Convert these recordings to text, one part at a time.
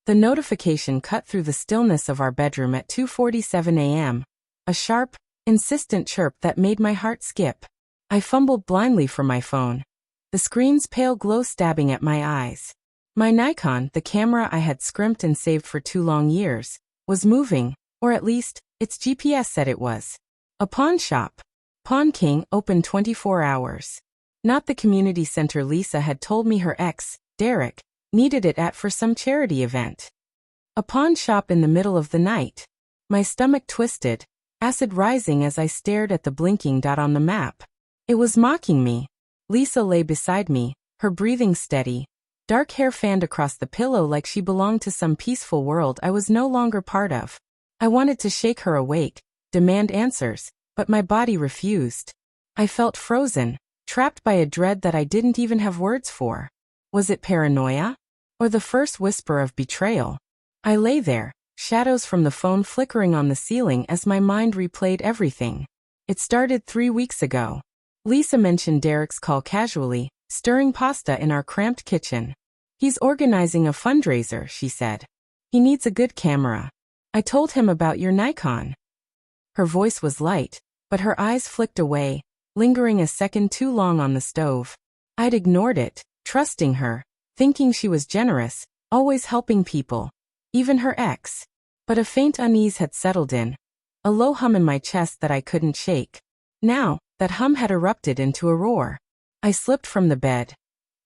The notification cut through the stillness of our bedroom at 2:47 a.m. A sharp, insistent chirp that made my heart skip. I fumbled blindly for my phone. The screen's pale glow stabbing at my eyes. My Nikon, the camera I had scrimped and saved for 2 long years, was moving, or at least, its GPS said it was. A pawn shop. Pawn King, open 24 hours. Not the community center Lisa had told me her ex, Derek, needed it at for some charity event. A pawn shop in the middle of the night. My stomach twisted, acid rising as I stared at the blinking dot on the map. It was mocking me. Lisa lay beside me, her breathing steady, dark hair fanned across the pillow like she belonged to some peaceful world I was no longer part of. I wanted to shake her awake, demand answers, but my body refused. I felt frozen, trapped by a dread that I didn't even have words for. Was it paranoia? Or the first whisper of betrayal? I lay there, shadows from the phone flickering on the ceiling as my mind replayed everything. It started 3 weeks ago. Lisa mentioned Derek's call casually, stirring pasta in our cramped kitchen. He's organizing a fundraiser, she said. He needs a good camera. I told him about your Nikon. Her voice was light, but her eyes flicked away, lingering a second too long on the stove. I'd ignored it, trusting her, thinking she was generous, always helping people, even her ex. But a faint unease had settled in, a low hum in my chest that I couldn't shake. Now, that hum had erupted into a roar. I slipped from the bed,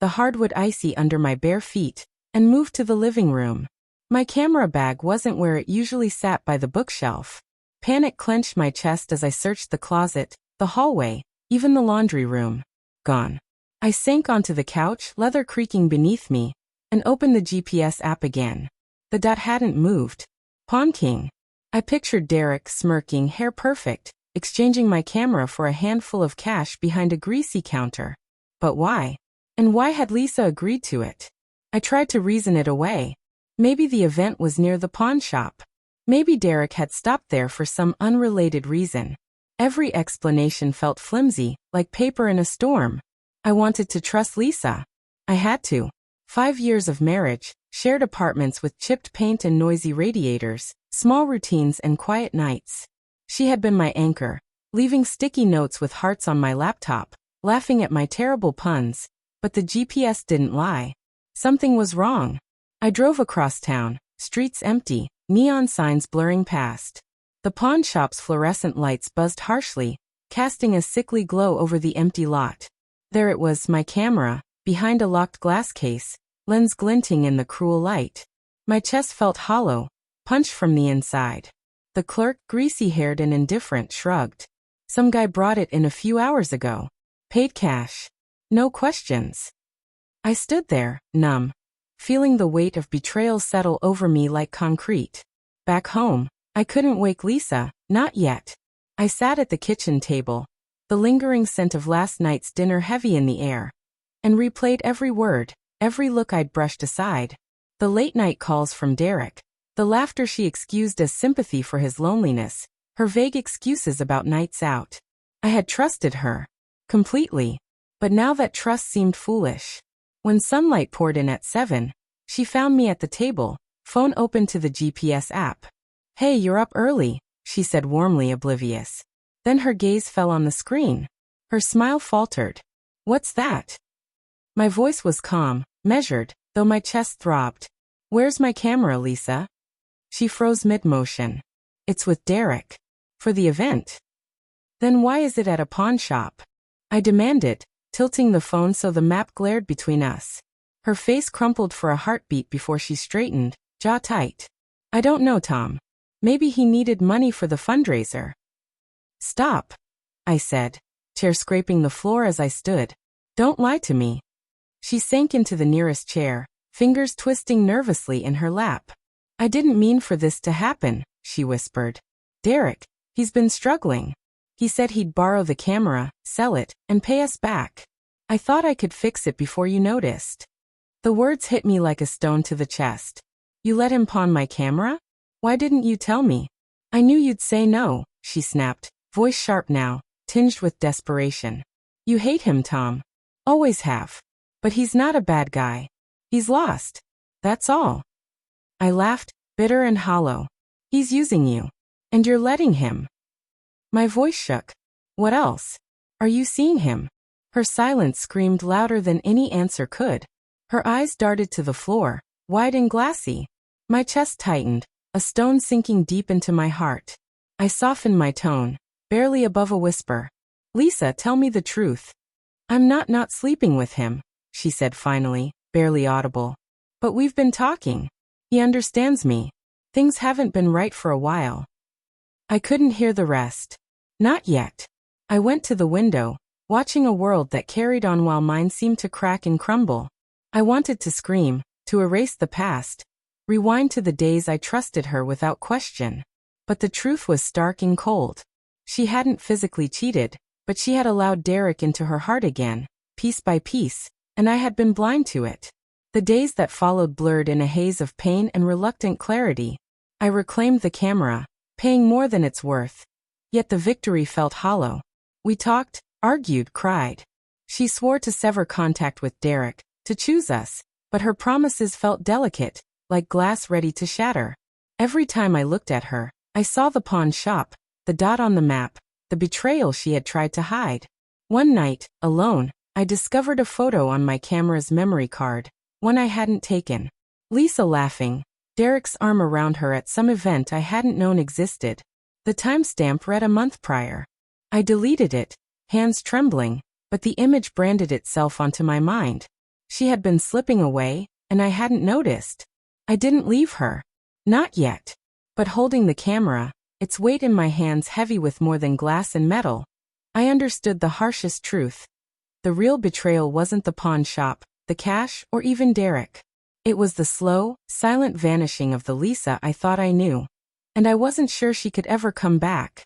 the hardwood icy under my bare feet, and moved to the living room. My camera bag wasn't where it usually sat by the bookshelf. Panic clenched my chest as I searched the closet, the hallway, even the laundry room. Gone. I sank onto the couch, leather creaking beneath me, and opened the GPS app again. The dot hadn't moved. Pawn King. I pictured Derek smirking, hair perfect, exchanging my camera for a handful of cash behind a greasy counter. But why? And why had Lisa agreed to it? I tried to reason it away. Maybe the event was near the pawn shop. Maybe Derek had stopped there for some unrelated reason. Every explanation felt flimsy, like paper in a storm. I wanted to trust Lisa. I had to. 5 years of marriage, shared apartments with chipped paint and noisy radiators, small routines and quiet nights. She had been my anchor, leaving sticky notes with hearts on my laptop, laughing at my terrible puns, but the GPS didn't lie. Something was wrong. I drove across town, streets empty, neon signs blurring past. The pawn shop's fluorescent lights buzzed harshly, casting a sickly glow over the empty lot. There it was, my camera, behind a locked glass case, lens glinting in the cruel light. My chest felt hollow, punched from the inside. The clerk, greasy-haired and indifferent, shrugged. Some guy brought it in a few hours ago. Paid cash. No questions. I stood there, numb, feeling the weight of betrayal settle over me like concrete. Back home, I couldn't wake Lisa, not yet. I sat at the kitchen table, the lingering scent of last night's dinner heavy in the air, and replayed every word, every look I'd brushed aside. The late-night calls from Derek, the laughter she excused as sympathy for his loneliness, her vague excuses about nights out. I had trusted her. Completely. But now that trust seemed foolish. When sunlight poured in at 7, she found me at the table, phone open to the GPS app. "Hey, you're up early," she said warmly, oblivious. Then her gaze fell on the screen. Her smile faltered. "What's that?" My voice was calm, measured, though my chest throbbed. "Where's my camera, Lisa?" She froze mid-motion. "It's with Derek. For the event." "Then why is it at a pawn shop?" I demanded, tilting the phone so the map glared between us. Her face crumpled for a heartbeat before she straightened, jaw tight. "I don't know, Tom. Maybe he needed money for the fundraiser." "Stop," I said, chair scraping the floor as I stood. "Don't lie to me." She sank into the nearest chair, fingers twisting nervously in her lap. "I didn't mean for this to happen," she whispered. "Derek, he's been struggling. He said he'd borrow the camera, sell it, and pay us back. I thought I could fix it before you noticed." The words hit me like a stone to the chest. "You let him pawn my camera? Why didn't you tell me?" "I knew you'd say no," she snapped, voice sharp now, tinged with desperation. "You hate him, Tom. Always have. But he's not a bad guy. He's lost. That's all." I laughed, bitter and hollow. He's using you. And you're letting him. My voice shook. What else? Are you seeing him? Her silence screamed louder than any answer could. Her eyes darted to the floor, wide and glassy. My chest tightened, a stone sinking deep into my heart. I softened my tone, barely above a whisper. Lisa, tell me the truth. I'm not sleeping with him, she said finally, barely audible. But we've been talking. He understands me. Things haven't been right for a while. I couldn't hear the rest. Not yet. I went to the window, watching a world that carried on while mine seemed to crack and crumble. I wanted to scream, to erase the past, rewind to the days I trusted her without question. But the truth was stark and cold. She hadn't physically cheated, but she had allowed Derek into her heart again, piece by piece, and I had been blind to it. The days that followed blurred in a haze of pain and reluctant clarity. I reclaimed the camera, paying more than it's worth. Yet the victory felt hollow. We talked, argued, cried. She swore to sever contact with Derek, to choose us, but her promises felt delicate, like glass ready to shatter. Every time I looked at her, I saw the pawn shop, the dot on the map, the betrayal she had tried to hide. One night, alone, I discovered a photo on my camera's memory card, one I hadn't taken. Lisa laughing, Derek's arm around her at some event I hadn't known existed. The timestamp read a month prior. I deleted it, hands trembling, but the image branded itself onto my mind. She had been slipping away, and I hadn't noticed. I didn't leave her. Not yet. But holding the camera, its weight in my hands heavy with more than glass and metal, I understood the harshest truth. The real betrayal wasn't the pawn shop, the cash, or even Derek. It was the slow, silent vanishing of the Lisa I thought I knew. And I wasn't sure she could ever come back.